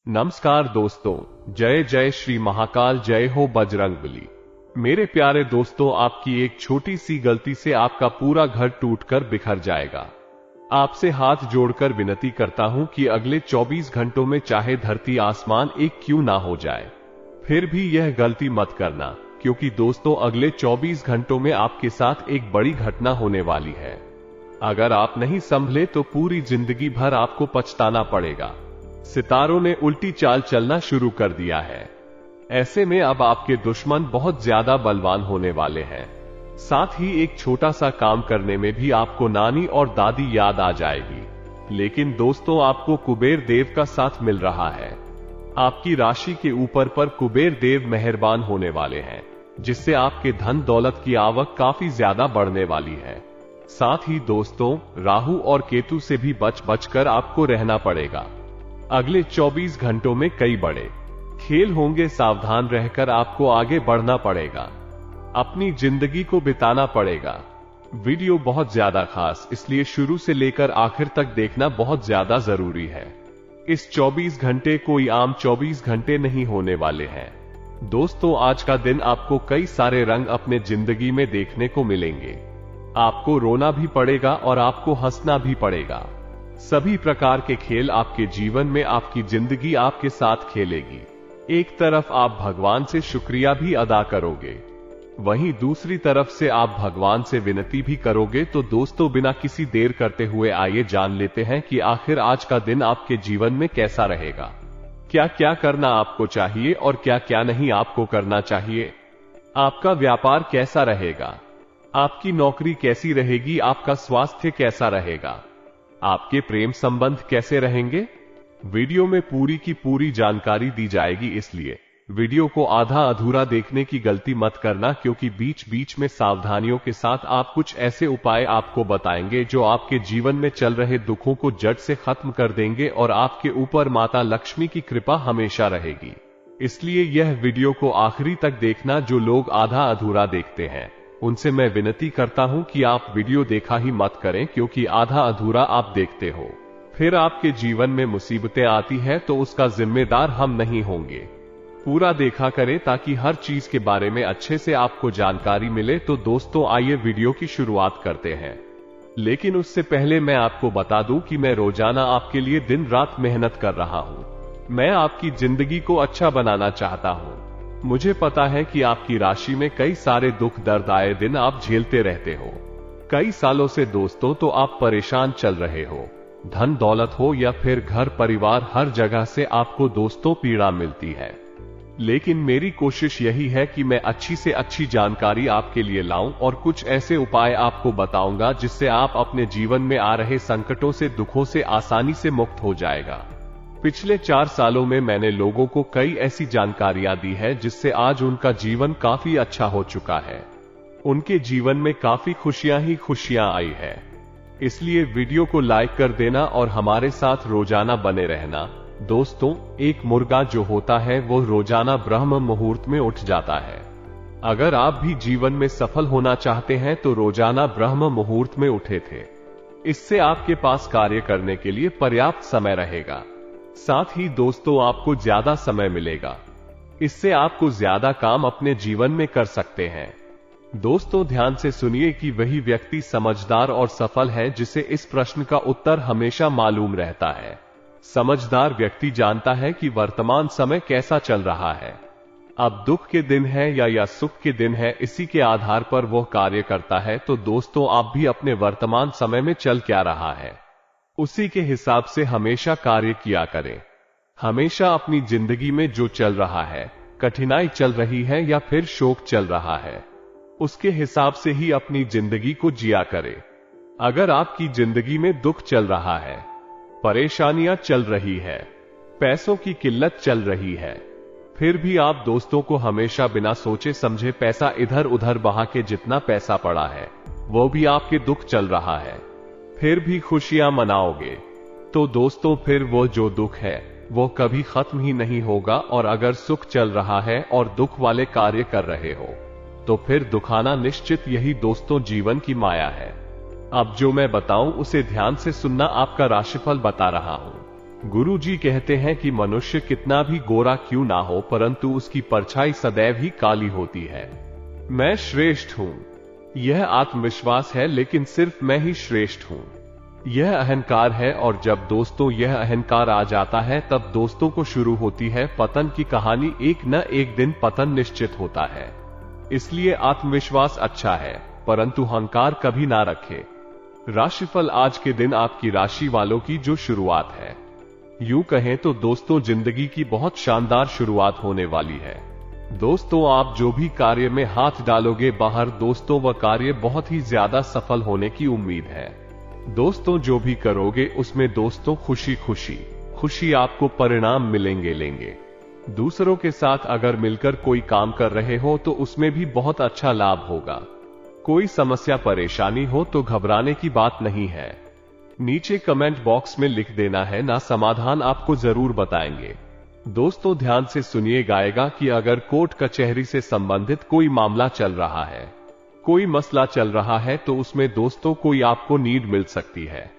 नमस्कार दोस्तों, जय जय श्री महाकाल, जय हो बजरंगबली। मेरे प्यारे दोस्तों, आपकी एक छोटी सी गलती से आपका पूरा घर टूटकर बिखर जाएगा। आपसे हाथ जोड़कर विनती करता हूं कि अगले 24 घंटों में चाहे धरती आसमान एक क्यों ना हो जाए, फिर भी यह गलती मत करना, क्योंकि दोस्तों अगले 24 घंटों में आपके साथ एक बड़ी घटना होने वाली है। अगर आप नहीं संभले तो पूरी जिंदगी भर आपको पछताना पड़ेगा। सितारों ने उल्टी चाल चलना शुरू कर दिया है। ऐसे में अब आपके दुश्मन बहुत ज्यादा बलवान होने वाले हैं। साथ ही एक छोटा सा काम करने में भी आपको नानी और दादी याद आ जाएगी। लेकिन दोस्तों, आपको कुबेर देव का साथ मिल रहा है। आपकी राशि के ऊपर पर कुबेर देव मेहरबान होने वाले हैं, जिससे आपके धन दौलत की आवक काफी ज्यादा बढ़ने वाली है। साथ ही दोस्तों, राहु और केतु से भी बचकर आपको रहना पड़ेगा। अगले 24 घंटों में कई बड़े खेल होंगे। सावधान रहकर आपको आगे बढ़ना पड़ेगा, अपनी जिंदगी को बिताना पड़ेगा। वीडियो बहुत ज्यादा खास, इसलिए शुरू से लेकर आखिर तक देखना बहुत ज्यादा जरूरी है। इस 24 घंटे कोई आम 24 घंटे नहीं होने वाले हैं। दोस्तों, आज का दिन आपको कई सारे रंग अपने जिंदगी में देखने को मिलेंगे। आपको रोना भी पड़ेगा और आपको हंसना भी पड़ेगा। सभी प्रकार के खेल आपके जीवन में आपकी जिंदगी आपके साथ खेलेगी। एक तरफ आप भगवान से शुक्रिया भी अदा करोगे, वहीं दूसरी तरफ से आप भगवान से विनती भी करोगे। तो दोस्तों, बिना किसी देर करते हुए आइए जान लेते हैं कि आखिर आज का दिन आपके जीवन में कैसा रहेगा। क्या क्या करना आपको चाहिए और क्या क्या नहीं आपको करना चाहिए। आपका व्यापार कैसा रहेगा, आपकी नौकरी कैसी रहेगी, आपका स्वास्थ्य कैसा रहेगा, आपके प्रेम संबंध कैसे रहेंगे। वीडियो में पूरी की पूरी जानकारी दी जाएगी, इसलिए वीडियो को आधा अधूरा देखने की गलती मत करना, क्योंकि बीच बीच में सावधानियों के साथ आप कुछ ऐसे उपाय आपको बताएंगे जो आपके जीवन में चल रहे दुखों को जड़ से खत्म कर देंगे और आपके ऊपर माता लक्ष्मी की कृपा हमेशा रहेगी। इसलिए यह वीडियो को आखिरी तक देखना। जो लोग आधा अधूरा देखते हैं, उनसे मैं विनती करता हूं कि आप वीडियो देखा ही मत करें, क्योंकि आधा अधूरा आप देखते हो, फिर आपके जीवन में मुसीबतें आती हैं तो उसका जिम्मेदार हम नहीं होंगे। पूरा देखा करें ताकि हर चीज के बारे में अच्छे से आपको जानकारी मिले। तो दोस्तों, आइए वीडियो की शुरुआत करते हैं। लेकिन उससे पहले मैं आपको बता दूं कि मैं रोजाना आपके लिए दिन रात मेहनत कर रहा हूं। मैं आपकी जिंदगी को अच्छा बनाना चाहता हूं। मुझे पता है कि आपकी राशि में कई सारे दुख दर्द आए दिन आप झेलते रहते हो। कई सालों से दोस्तों तो आप परेशान चल रहे हो। धन दौलत हो या फिर घर परिवार, हर जगह से आपको दोस्तों पीड़ा मिलती है। लेकिन मेरी कोशिश यही है कि मैं अच्छी से अच्छी जानकारी आपके लिए लाऊं और कुछ ऐसे उपाय आपको बताऊंगा जिससे आप अपने जीवन में आ रहे संकटों से, दुखों से आसानी से मुक्त हो जाएगा। पिछले 4 सालों में मैंने लोगों को कई ऐसी जानकारियां दी है जिससे आज उनका जीवन काफी अच्छा हो चुका है। उनके जीवन में काफी खुशियां ही खुशियां आई है। इसलिए वीडियो को लाइक कर देना और हमारे साथ रोजाना बने रहना। दोस्तों, एक मुर्गा जो होता है वो रोजाना ब्रह्म मुहूर्त में उठ जाता है। अगर आप भी जीवन में सफल होना चाहते हैं तो रोजाना ब्रह्म मुहूर्त में उठे थे। इससे आपके पास कार्य करने के लिए पर्याप्त समय रहेगा। साथ ही दोस्तों, आपको ज्यादा समय मिलेगा। इससे आपको ज्यादा काम अपने जीवन में कर सकते हैं। दोस्तों, ध्यान से सुनिए कि वही व्यक्ति समझदार और सफल है जिसे इस प्रश्न का उत्तर हमेशा मालूम रहता है। समझदार व्यक्ति जानता है कि वर्तमान समय कैसा चल रहा है, अब दुख के दिन है या सुख के दिन है, इसी के आधार पर वह कार्य करता है। तो दोस्तों, आप भी अपने वर्तमान समय में चल क्या रहा है, उसी के हिसाब से हमेशा कार्य किया करें। हमेशा अपनी जिंदगी में जो चल रहा है, कठिनाई चल रही है या फिर शोक चल रहा है, उसके हिसाब से ही अपनी जिंदगी को जिया करें। अगर आपकी जिंदगी में दुख चल रहा है, परेशानियां चल रही है, पैसों की किल्लत चल रही है, फिर भी आप दोस्तों को हमेशा बिना सोचे समझे पैसा इधर उधर बहा के जितना पैसा पड़ा है वो भी आपके दुख चल रहा है, फिर भी खुशियां मनाओगे, तो दोस्तों फिर वो जो दुख है वो कभी खत्म ही नहीं होगा। और अगर सुख चल रहा है और दुख वाले कार्य कर रहे हो तो फिर दुखाना निश्चित। यही दोस्तों जीवन की माया है। अब जो मैं बताऊं उसे ध्यान से सुनना। आपका राशिफल बता रहा हूं। गुरुजी कहते हैं कि मनुष्य कितना भी गोरा क्यों ना हो, परंतु उसकी परछाई सदैव ही काली होती है। मैं श्रेष्ठ हूं, यह आत्मविश्वास है, लेकिन सिर्फ मैं ही श्रेष्ठ हूं, यह अहंकार है। और जब दोस्तों यह अहंकार आ जाता है, तब दोस्तों को शुरू होती है पतन की कहानी। एक न एक दिन पतन निश्चित होता है। इसलिए आत्मविश्वास अच्छा है, परंतु अहंकार कभी ना रखे। राशिफल आज के दिन आपकी राशि वालों की जो शुरुआत है, यूं कहें तो दोस्तों जिंदगी की बहुत शानदार शुरुआत होने वाली है। दोस्तों आप जो भी कार्य में हाथ डालोगे बाहर, दोस्तों वह कार्य बहुत ही ज्यादा सफल होने की उम्मीद है। दोस्तों जो भी करोगे उसमें दोस्तों खुशी आपको परिणाम लेंगे। दूसरों के साथ अगर मिलकर कोई काम कर रहे हो तो उसमें भी बहुत अच्छा लाभ होगा। कोई समस्या परेशानी हो तो घबराने की बात नहीं है। नीचे कमेंट बॉक्स में लिख देना है ना, समाधान आपको जरूर बताएंगे। दोस्तों ध्यान से सुनिएगा कि अगर कोर्ट कचहरी से संबंधित कोई मामला चल रहा है, कोई मसला चल रहा है, तो उसमें दोस्तों कोई आपको नीड मिल सकती है।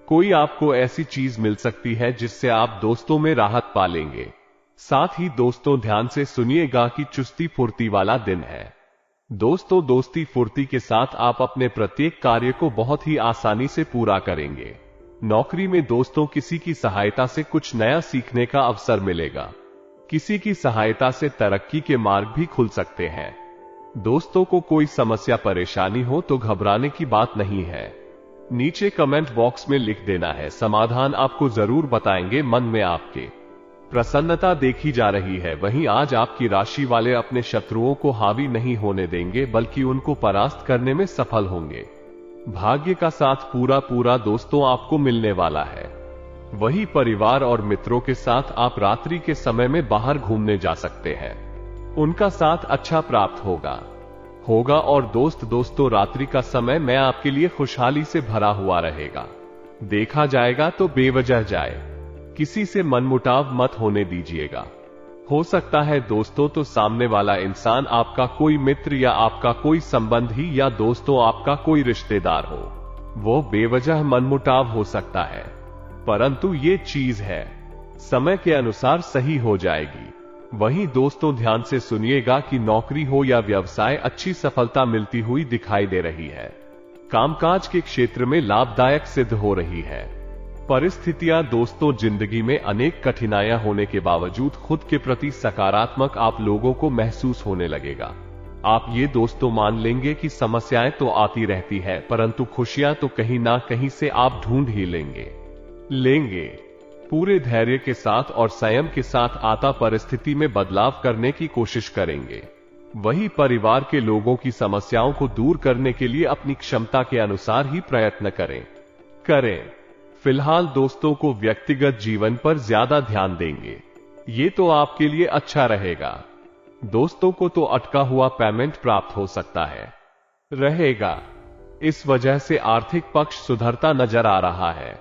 कोई आपको ऐसी चीज मिल सकती है जिससे आप दोस्तों में राहत पालेंगे। साथ ही दोस्तों ध्यान से सुनिएगा कि चुस्ती फुर्ती वाला दिन है। दोस्तों दोस्ती फुर्ती के साथ आप अपने प्रत्येक कार्य को बहुत ही आसानी से पूरा करेंगे। नौकरी में दोस्तों किसी की सहायता से कुछ नया सीखने का अवसर मिलेगा। किसी की सहायता से तरक्की के मार्ग भी खुल सकते हैं। दोस्तों को कोई समस्या परेशानी हो तो घबराने की बात नहीं है। नीचे कमेंट बॉक्स में लिख देना है, समाधान आपको जरूर बताएंगे। मन में आपके प्रसन्नता देखी जा रही है। वहीं आज आपकी राशि वाले अपने शत्रुओं को हावी नहीं होने देंगे, बल्कि उनको परास्त करने में सफल होंगे। भाग्य का साथ पूरा दोस्तों आपको मिलने वाला है। वही परिवार और मित्रों के साथ आप रात्रि के समय में बाहर घूमने जा सकते हैं, उनका साथ अच्छा प्राप्त होगा। और दोस्तों रात्रि का समय मैं आपके लिए खुशहाली से भरा हुआ रहेगा। देखा जाएगा तो बेवजह जाए, किसी से मनमुटाव मत होने दीजिएगा। हो सकता है दोस्तों तो सामने वाला इंसान आपका कोई मित्र या आपका कोई संबंधी या दोस्तों आपका कोई रिश्तेदार हो, वो बेवजह मनमुटाव हो सकता है, परंतु ये चीज है समय के अनुसार सही हो जाएगी। वहीं दोस्तों ध्यान से सुनिएगा कि नौकरी हो या व्यवसाय, अच्छी सफलता मिलती हुई दिखाई दे रही है। कामकाज के क्षेत्र में लाभदायक सिद्ध हो रही है। परिस्थितियां दोस्तों जिंदगी में अनेक कठिनाइयां होने के बावजूद खुद के प्रति सकारात्मक आप लोगों को महसूस होने लगेगा। आप ये दोस्तों मान लेंगे कि समस्याएं तो आती रहती है, परंतु खुशियां तो कहीं ना कहीं से आप ढूंढ ही लेंगे। पूरे धैर्य के साथ और संयम के साथ आता परिस्थिति में बदलाव करने की कोशिश करेंगे। वही परिवार के लोगों की समस्याओं को दूर करने के लिए अपनी क्षमता के अनुसार ही प्रयत्न करें। फिलहाल दोस्तों को व्यक्तिगत जीवन पर ज्यादा ध्यान देंगे, ये तो आपके लिए अच्छा रहेगा। दोस्तों को तो अटका हुआ पेमेंट प्राप्त हो सकता रहेगा। इस वजह से आर्थिक पक्ष सुधरता नजर आ रहा है।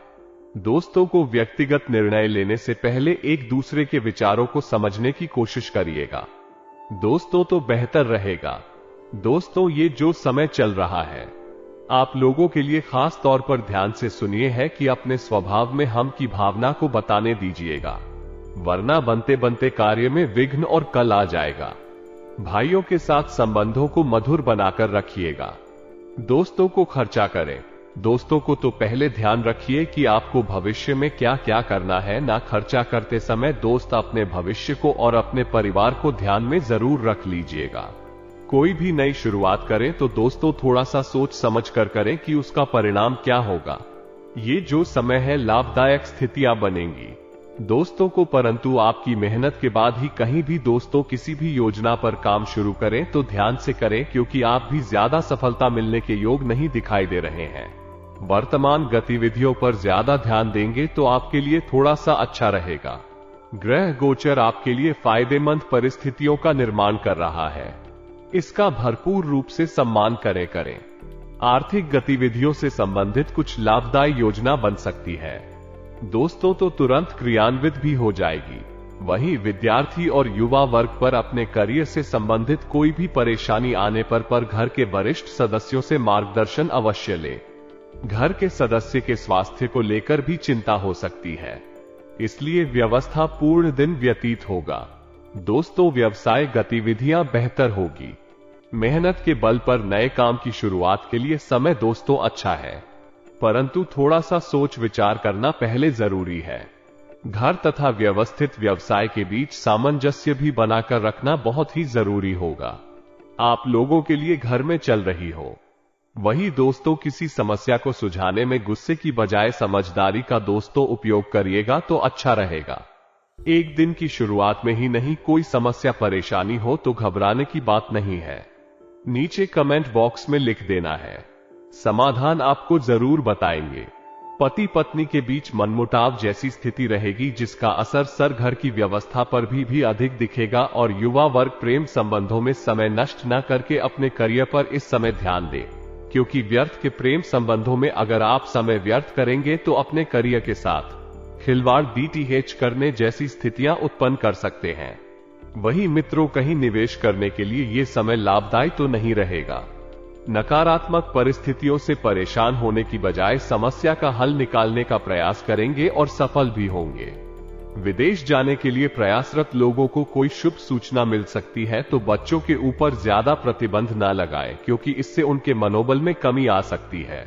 दोस्तों को व्यक्तिगत निर्णय लेने से पहले एक दूसरे के विचारों को समझने की कोशिश करिएगा। दोस्तों तो बेहतर रहेगा। दोस्तों ये जो समय चल रहा है आप लोगों के लिए खास तौर पर ध्यान से सुनिए है कि अपने स्वभाव में हम की भावना को बताने दीजिएगा, वरना बनते बनते कार्य में विघ्न और कल आ जाएगा। भाइयों के साथ संबंधों को मधुर बनाकर रखिएगा। दोस्तों को खर्चा करें। दोस्तों को तो पहले ध्यान रखिए कि आपको भविष्य में क्या क्या करना है। ना खर्चा करते समय दोस्त अपने भविष्य को और अपने परिवार को ध्यान में जरूर रख लीजिएगा। कोई भी नई शुरुआत करें तो दोस्तों थोड़ा सा सोच समझ कर करें कि उसका परिणाम क्या होगा। ये जो समय है लाभदायक स्थितियां बनेंगी दोस्तों को, परंतु आपकी मेहनत के बाद ही कहीं भी दोस्तों किसी भी योजना पर काम शुरू करें तो ध्यान से करें, क्योंकि आप भी ज्यादा सफलता मिलने के योग नहीं दिखाई दे रहे हैं। वर्तमान गतिविधियों पर ज्यादा ध्यान देंगे तो आपके लिए थोड़ा सा अच्छा रहेगा। ग्रह गोचर आपके लिए फायदेमंद परिस्थितियों का निर्माण कर रहा है, इसका भरपूर रूप से सम्मान करें। आर्थिक गतिविधियों से संबंधित कुछ लाभदायी योजना बन सकती है दोस्तों, तो तुरंत क्रियान्वित भी हो जाएगी। वहीं विद्यार्थी और युवा वर्ग पर अपने करियर से संबंधित कोई भी परेशानी आने पर घर के वरिष्ठ सदस्यों से मार्गदर्शन अवश्य ले। घर के सदस्य के स्वास्थ्य को लेकर भी चिंता हो सकती है। इसलिए व्यवस्था पूर्ण दिन व्यतीत होगा। दोस्तों, व्यवसाय गतिविधियां बेहतर होगी। मेहनत के बल पर नए काम की शुरुआत के लिए समय दोस्तों अच्छा है, परंतु थोड़ा सा सोच विचार करना पहले जरूरी है। घर तथा व्यवस्थित व्यवसाय के बीच सामंजस्य भी बनाकर रखना बहुत ही जरूरी होगा। आप लोगों के लिए घर में चल रही हो। वही दोस्तों, किसी समस्या को सुलझाने में गुस्से की बजाय समझदारी का दोस्तों उपयोग करिएगा तो अच्छा रहेगा। एक दिन की शुरुआत में ही नहीं कोई समस्या परेशानी हो तो घबराने की बात नहीं है। नीचे कमेंट बॉक्स में लिख देना है, समाधान आपको जरूर बताएंगे। पति पत्नी के बीच मनमुटाव जैसी स्थिति रहेगी, जिसका असर सर घर की व्यवस्था पर भी अधिक दिखेगा। और युवा वर्ग प्रेम संबंधों में समय नष्ट न करके अपने करियर पर इस समय ध्यान दे, क्योंकि व्यर्थ के प्रेम संबंधों में अगर आप समय व्यर्थ करेंगे तो अपने करियर के साथ खिलवाड़ DTH करने जैसी स्थितियां उत्पन्न कर सकते हैं। वही मित्रों, कहीं निवेश करने के लिए यह समय लाभदायी तो नहीं रहेगा। नकारात्मक परिस्थितियों से परेशान होने की बजाय समस्या का हल निकालने का प्रयास करेंगे और सफल भी होंगे। विदेश जाने के लिए प्रयासरत लोगों को कोई शुभ सूचना मिल सकती है, तो बच्चों के ऊपर ज्यादा प्रतिबंध न लगाएं, क्योंकि इससे उनके मनोबल में कमी आ सकती है।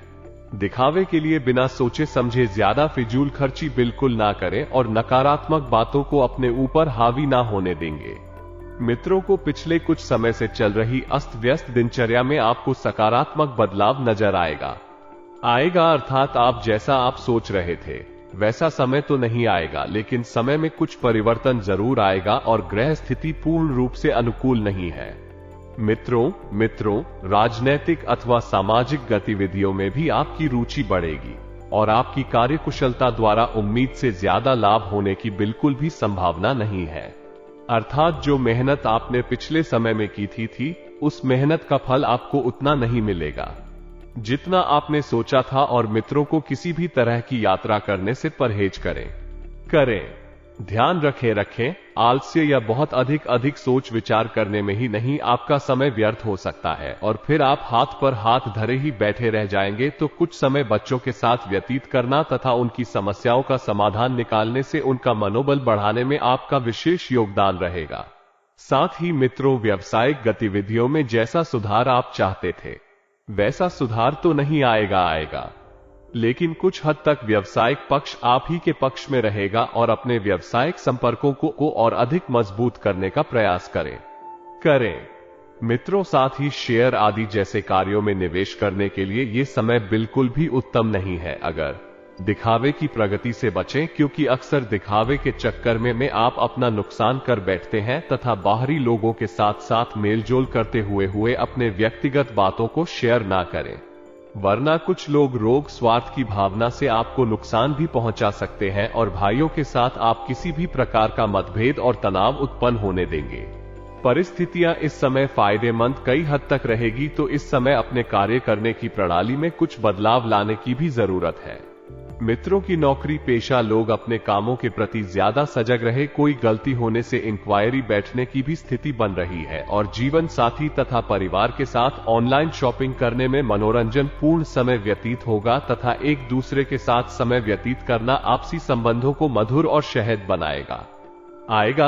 दिखावे के लिए बिना सोचे समझे ज्यादा फिजूल खर्ची बिल्कुल ना करें और नकारात्मक बातों को अपने ऊपर हावी ना होने देंगे। मित्रों को पिछले कुछ समय से चल रही अस्त व्यस्त दिनचर्या में आपको सकारात्मक बदलाव नजर आएगा, अर्थात आप जैसा आप सोच रहे थे वैसा समय तो नहीं आएगा, लेकिन समय में कुछ परिवर्तन जरूर आएगा और ग्रह स्थिति पूर्ण रूप से अनुकूल नहीं है। मित्रों, राजनैतिक अथवा सामाजिक गतिविधियों में भी आपकी रुचि बढ़ेगी और आपकी कार्यकुशलता द्वारा उम्मीद से ज्यादा लाभ होने की बिल्कुल भी संभावना नहीं है। अर्थात जो मेहनत आपने पिछले समय में की थी उस मेहनत का फल आपको उतना नहीं मिलेगा जितना आपने सोचा था। और मित्रों को किसी भी तरह की यात्रा करने से परहेज करें। ध्यान रखें, आलस्य या बहुत अधिक सोच विचार करने में ही नहीं आपका समय व्यर्थ हो सकता है और फिर आप हाथ पर हाथ धरे ही बैठे रह जाएंगे। तो कुछ समय बच्चों के साथ व्यतीत करना तथा उनकी समस्याओं का समाधान निकालने से उनका मनोबल बढ़ाने में आपका विशेष योगदान रहेगा। साथ ही मित्रों, व्यावसायिक गतिविधियों में जैसा सुधार आप चाहते थे वैसा सुधार तो नहीं आएगा, लेकिन कुछ हद तक व्यावसायिक पक्ष आप ही के पक्ष में रहेगा और अपने व्यावसायिक संपर्कों को और अधिक मजबूत करने का प्रयास करें। मित्रों, साथ ही शेयर आदि जैसे कार्यों में निवेश करने के लिए यह समय बिल्कुल भी उत्तम नहीं है। अगर दिखावे की प्रगति से बचें, क्योंकि अक्सर दिखावे के चक्कर में आप अपना नुकसान कर बैठते हैं तथा बाहरी लोगों के साथ मेलजोल करते हुए अपने व्यक्तिगत बातों को शेयर ना करें, वरना कुछ लोग रोग स्वार्थ की भावना से आपको नुकसान भी पहुंचा सकते हैं और भाइयों के साथ आप किसी भी प्रकार का मतभेद और तनाव उत्पन्न होने देंगे। परिस्थितियां इस समय फायदेमंद कई हद तक रहेगी, तो इस समय अपने कार्य करने की प्रणाली में कुछ बदलाव लाने की भी जरूरत है। मित्रों की नौकरी पेशा लोग अपने कामों के प्रति ज्यादा सजग रहे। कोई गलती होने से इंक्वायरी बैठने की भी स्थिति बन रही है और जीवन साथी तथा परिवार के साथ ऑनलाइन शॉपिंग करने में मनोरंजन पूर्ण समय व्यतीत होगा तथा एक दूसरे के साथ समय व्यतीत करना आपसी संबंधों को मधुर और शहद बनाएगा।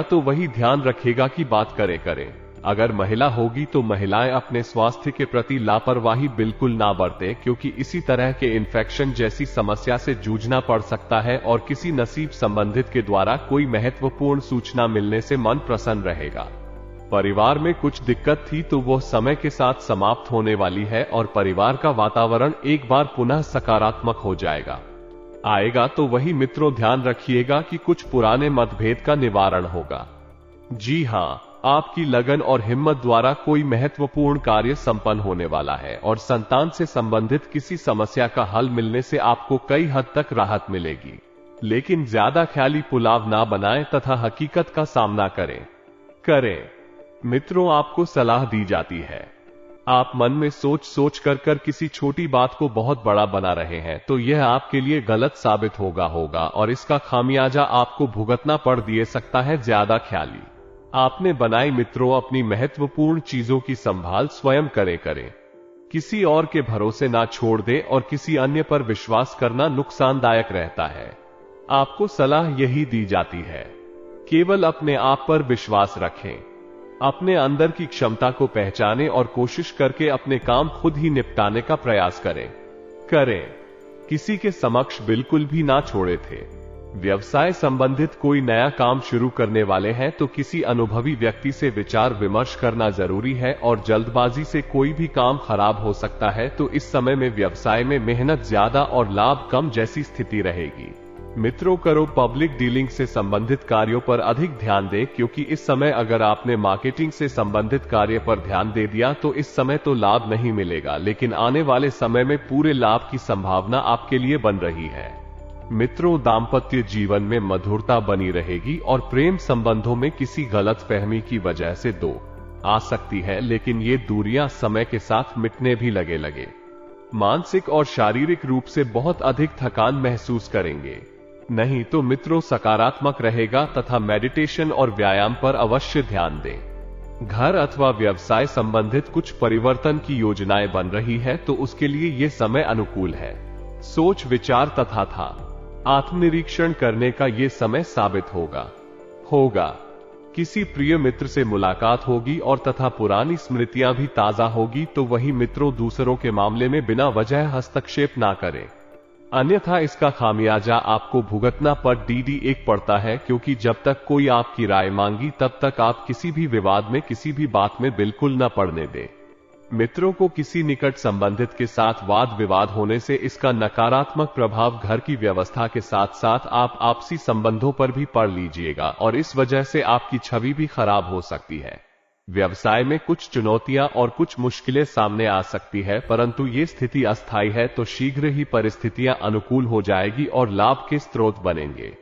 तो वही ध्यान रखेगा कि बात करें। अगर महिला होगी तो महिलाएं अपने स्वास्थ्य के प्रति लापरवाही बिल्कुल ना बरतें, क्योंकि इसी तरह के इन्फेक्शन जैसी समस्या से जूझना पड़ सकता है और किसी नसीब संबंधित के द्वारा कोई महत्वपूर्ण सूचना मिलने से मन प्रसन्न रहेगा। परिवार में कुछ दिक्कत थी तो वह समय के साथ समाप्त होने वाली है और परिवार का वातावरण एक बार पुनः सकारात्मक हो जाएगा। तो वही मित्रों, ध्यान रखिएगा कि कुछ पुराने मतभेद का निवारण होगा। जी हां, आपकी लगन और हिम्मत द्वारा कोई महत्वपूर्ण कार्य संपन्न होने वाला है और संतान से संबंधित किसी समस्या का हल मिलने से आपको कई हद तक राहत मिलेगी। लेकिन ज्यादा ख्याली पुलाव ना बनाएं तथा हकीकत का सामना करें। मित्रों, आपको सलाह दी जाती है, आप मन में सोच कर किसी छोटी बात को बहुत बड़ा बना रहे हैं, तो यह आपके लिए गलत साबित होगा और इसका खामियाजा आपको भुगतना पड़ दिए सकता है। ज्यादा ख्याली आपने बनाई मित्रों, अपनी महत्वपूर्ण चीजों की संभाल स्वयं करें। किसी और के भरोसे ना छोड़ दे और किसी अन्य पर विश्वास करना नुकसानदायक रहता है। आपको सलाह यही दी जाती है, केवल अपने आप पर विश्वास रखें, अपने अंदर की क्षमता को पहचानें और कोशिश करके अपने काम खुद ही निपटाने का प्रयास करें। किसी के समक्ष बिल्कुल भी ना छोड़े थे। व्यवसाय संबंधित कोई नया काम शुरू करने वाले हैं तो किसी अनुभवी व्यक्ति से विचार विमर्श करना जरूरी है और जल्दबाजी से कोई भी काम खराब हो सकता है, तो इस समय में व्यवसाय में मेहनत ज्यादा और लाभ कम जैसी स्थिति रहेगी। मित्रों, करो पब्लिक डीलिंग से संबंधित कार्यों पर अधिक ध्यान दें, क्योंकि इस समय अगर आपने मार्केटिंग से संबंधित कार्य पर ध्यान दे दिया तो इस समय तो लाभ नहीं मिलेगा, लेकिन आने वाले समय में पूरे लाभ की संभावना आपके लिए बन रही है। मित्रों, दाम्पत्य जीवन में मधुरता बनी रहेगी और प्रेम संबंधों में किसी गलतफहमी की वजह से दो आ सकती है, लेकिन ये दूरियां समय के साथ मिटने भी लगे। मानसिक और शारीरिक रूप से बहुत अधिक थकान महसूस करेंगे। नहीं तो मित्रों, सकारात्मक रहेगा तथा मेडिटेशन और व्यायाम पर अवश्य ध्यान दें। घर अथवा व्यवसाय संबंधित कुछ परिवर्तन की योजनाएं बन रही है तो उसके लिए ये समय अनुकूल है। सोच विचार तथा आत्मनिरीक्षण करने का ये समय साबित होगा। किसी प्रिय मित्र से मुलाकात होगी और तथा पुरानी स्मृतियां भी ताजा होगी, तो वही मित्रों दूसरों के मामले में बिना वजह हस्तक्षेप ना करें, अन्यथा इसका खामियाजा आपको भुगतना पड़ता है, क्योंकि जब तक कोई आपकी राय मांगी तब तक आप किसी भी विवाद में किसी भी बात में बिल्कुल न पड़ने दें। मित्रों को किसी निकट संबंधित के साथ वाद विवाद होने से इसका नकारात्मक प्रभाव घर की व्यवस्था के साथ साथ आप आपसी संबंधों पर भी पड़ लीजिएगा और इस वजह से आपकी छवि भी खराब हो सकती है। व्यवसाय में कुछ चुनौतियां और कुछ मुश्किलें सामने आ सकती है, परंतु ये स्थिति अस्थायी है, तो शीघ्र ही परिस्थितियां अनुकूल हो जाएगी और लाभ के स्रोत बनेंगे।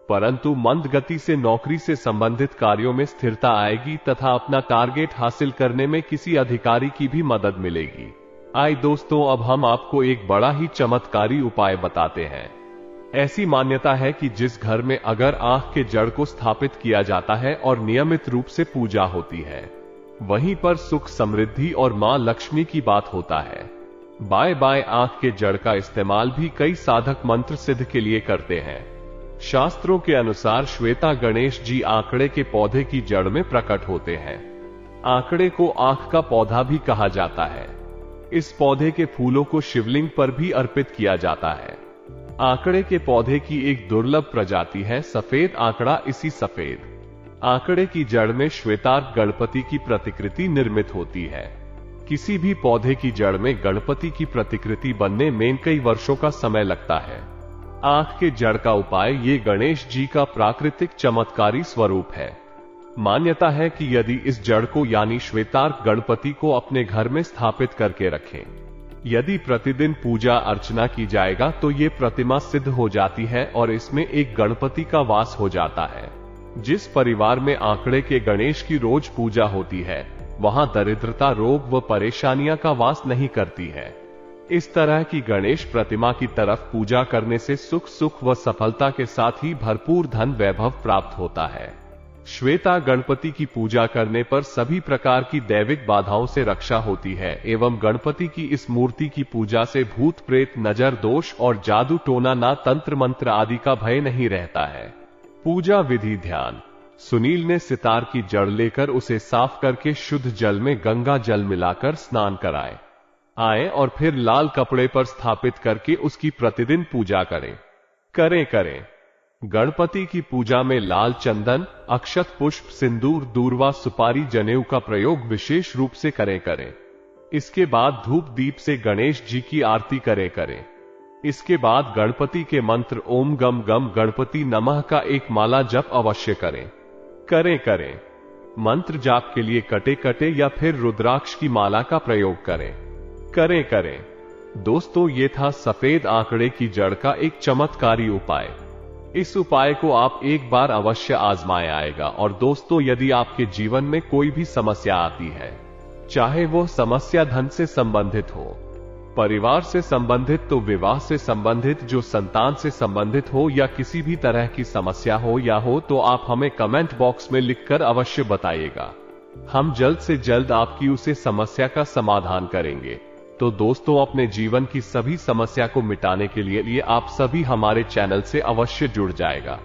परंतु मंद गति से नौकरी से संबंधित कार्यों में स्थिरता आएगी तथा अपना टारगेट हासिल करने में किसी अधिकारी की भी मदद मिलेगी। आइए दोस्तों, अब हम आपको एक बड़ा ही चमत्कारी उपाय बताते हैं। ऐसी मान्यता है कि जिस घर में अगर आंख के जड़ को स्थापित किया जाता है और नियमित रूप से पूजा होती है, वहीं पर सुख समृद्धि और मां लक्ष्मी की बात होता है। बाएं आंख के जड़ का इस्तेमाल भी कई साधक मंत्र सिद्ध के लिए करते हैं। शास्त्रों के अनुसार श्वेता गणेश जी आंकड़े के पौधे की जड़ में प्रकट होते हैं। आंकड़े को आंख का पौधा भी कहा जाता है। इस पौधे के फूलों को शिवलिंग पर भी अर्पित किया जाता है। आंकड़े के पौधे की एक दुर्लभ प्रजाति है सफेद आंकड़ा। इसी सफेद आंकड़े की जड़ में श्वेतार्क गणपति की प्रतिकृति निर्मित होती है। किसी भी पौधे की जड़ में गणपति की प्रतिकृति बनने में कई वर्षों का समय लगता है। आंख के जड़ का उपाय ये गणेश जी का प्राकृतिक चमत्कारी स्वरूप है। मान्यता है कि यदि इस जड़ को यानी श्वेतार्क गणपति को अपने घर में स्थापित करके रखें, यदि प्रतिदिन पूजा अर्चना की जाएगा तो ये प्रतिमा सिद्ध हो जाती है और इसमें एक गणपति का वास हो जाता है। जिस परिवार में आंकड़े के गणेश की रोज पूजा होती है, वहां दरिद्रता, रोग व परेशानियां का वास नहीं करती है। इस तरह की गणेश प्रतिमा की तरफ पूजा करने से सुख व सफलता के साथ ही भरपूर धन वैभव प्राप्त होता है। श्वेता गणपति की पूजा करने पर सभी प्रकार की दैविक बाधाओं से रक्षा होती है एवं गणपति की इस मूर्ति की पूजा से भूत प्रेत, नजर दोष और जादू टोना ना तंत्र मंत्र आदि का भय नहीं रहता है। पूजा विधि ध्यान। सुनील ने सितार की जड़ लेकर उसे साफ करके शुद्ध जल में गंगा जल मिलाकर स्नान कराए आए और फिर लाल कपड़े पर स्थापित करके उसकी प्रतिदिन पूजा करें। गणपति की पूजा में लाल चंदन, अक्षत पुष्प, सिंदूर, दूर्वा, सुपारी, जनेऊ का प्रयोग विशेष रूप से करें। इसके बाद धूप दीप से गणेश जी की आरती करें। इसके बाद गणपति के मंत्र ओम गम गम गणपति नमः का एक माला जप अवश्य करें। मंत्र जाप के लिए कटे या फिर रुद्राक्ष की माला का प्रयोग करें। दोस्तों, ये था सफेद आंकड़े की जड़ का एक चमत्कारी उपाय। इस उपाय को आप एक बार अवश्य आजमाएं आएगा। और दोस्तों, यदि आपके जीवन में कोई भी समस्या आती है, चाहे वो समस्या धन से संबंधित हो, परिवार से संबंधित, तो विवाह से संबंधित, जो संतान से संबंधित हो या किसी भी तरह की समस्या हो तो आप हमें कमेंट बॉक्स में लिखकर अवश्य बताइएगा। हम जल्द से जल्द आपकी उसे समस्या का समाधान करेंगे। तो दोस्तों, अपने जीवन की सभी समस्या को मिटाने के लिए आप सभी हमारे चैनल से अवश्य जुड़ जाएगा।